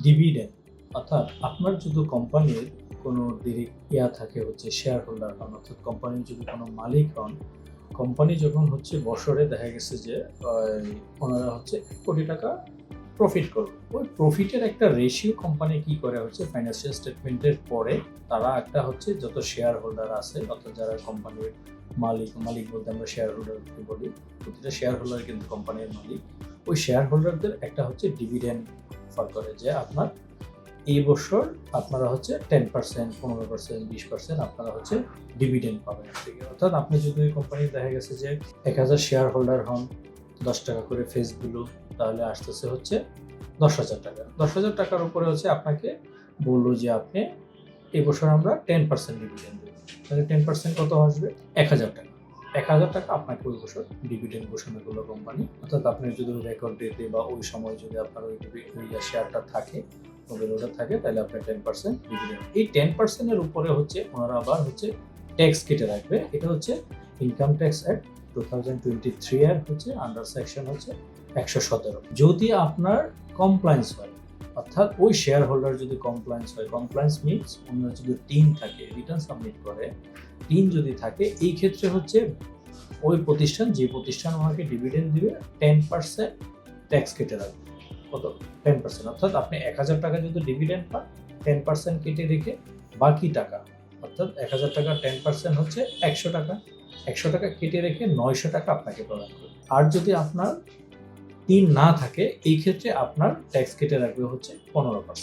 Dividend অর্থাৎ আপনার যদি কোম্পানির কোনো থাকে হচ্ছে শেয়ার হোল্ডার হন, অর্থাৎ কোম্পানির যদি কোনো মালিক হন, কোম্পানি যখন হচ্ছে বছরে দেখা গেছে যে ওনারা হচ্ছে 1 কোটি টাকা প্রফিট করবে, ওই প্রফিটের একটা রেশিও কোম্পানি কি করে হচ্ছে ফাইন্যান্সিয়াল স্টেটমেন্টের পরে তারা একটা হচ্ছে যত শেয়ার হোল্ডার আছে, অর্থাৎ যারা কোম্পানির মালিক বলতে আমরা শেয়ার হোল্ডারকে বলি, প্রতিটা শেয়ার হোল্ডার কিন্তু কোম্পানির মালিক, ওই শেয়ার হোল্ডারদের একটা হচ্ছে ডিভিডেন্ড অফার করে যে আপনার এই বছর আপনারা হচ্ছে 10%, 15%, 20% আপনারা হচ্ছে ডিভিডেন্ড পাবেন থেকে। অর্থাৎ আপনি যদি ওই কোম্পানি দেখা গেছে যে 1000 শেয়ার হোল্ডার হন, 10 টাকা করে ফেস ভ্যালু, তাহলে আসতেছে হচ্ছে 10,000 টাকা। 10,000 টাকার উপরে হচ্ছে আপনাকে বললো যে আপনি এই বছর আমরা 10% ডিভিডেন্ড দেবো, তাহলে 10% কত আসবে? 1,000 টাকা। 1,000 টাকা আপনাকে ওই বছর ডিভিডেন্ড ঘোষণা করলো কোম্পানি। অর্থাৎ আপনার যদি রেকর্ড ডেটে বা ওই সময় যদি আপনার ওই শেয়ারটা থাকে, ওটা থাকে, তাহলে আপনার 10% ডিভিডেন্ড। এই 10% এর উপরে হচ্ছে ওনারা আবার হচ্ছে ট্যাক্স কেটে রাখবে। এটা হচ্ছে ইনকাম ট্যাক্স অ্যাক্ট 2023 এর হচ্ছে আন্ডার সেকশন হচ্ছে 117। যদি আপনার কমপ্লায়েন্স হয়, অর্থাৎ ওই শেয়ার হোল্ডার যদি কমপ্লায়েন্স হয়, কমপ্লায়েন্স মিনস ওনার যদি টিম থাকে, রিটার্ন সাবমিট করে, টিম যদি থাকে, এই ক্ষেত্রে হচ্ছে ওই প্রতিষ্ঠান, যে প্রতিষ্ঠান আমাকে ডিভিডেন্ড দিবে 10% ট্যাক্স কেটে রাখবে। কত? 10%। অর্থাৎ আপনি 1,000 টাকা যদি ডিভিডেন্ড পান, 10% কেটে রেখে বাকি টাকা, অর্থাৎ 1,000 টাকা 10% হচ্ছে 100 টাকা। 100 টাকা কেটে রেখে 900 টাকা আপনাকে প্রদান করবে। আর যদি আপনার টিম না থাকে, এই ক্ষেত্রে আপনার ট্যাক্স কেটে রাখবে হচ্ছে 15%।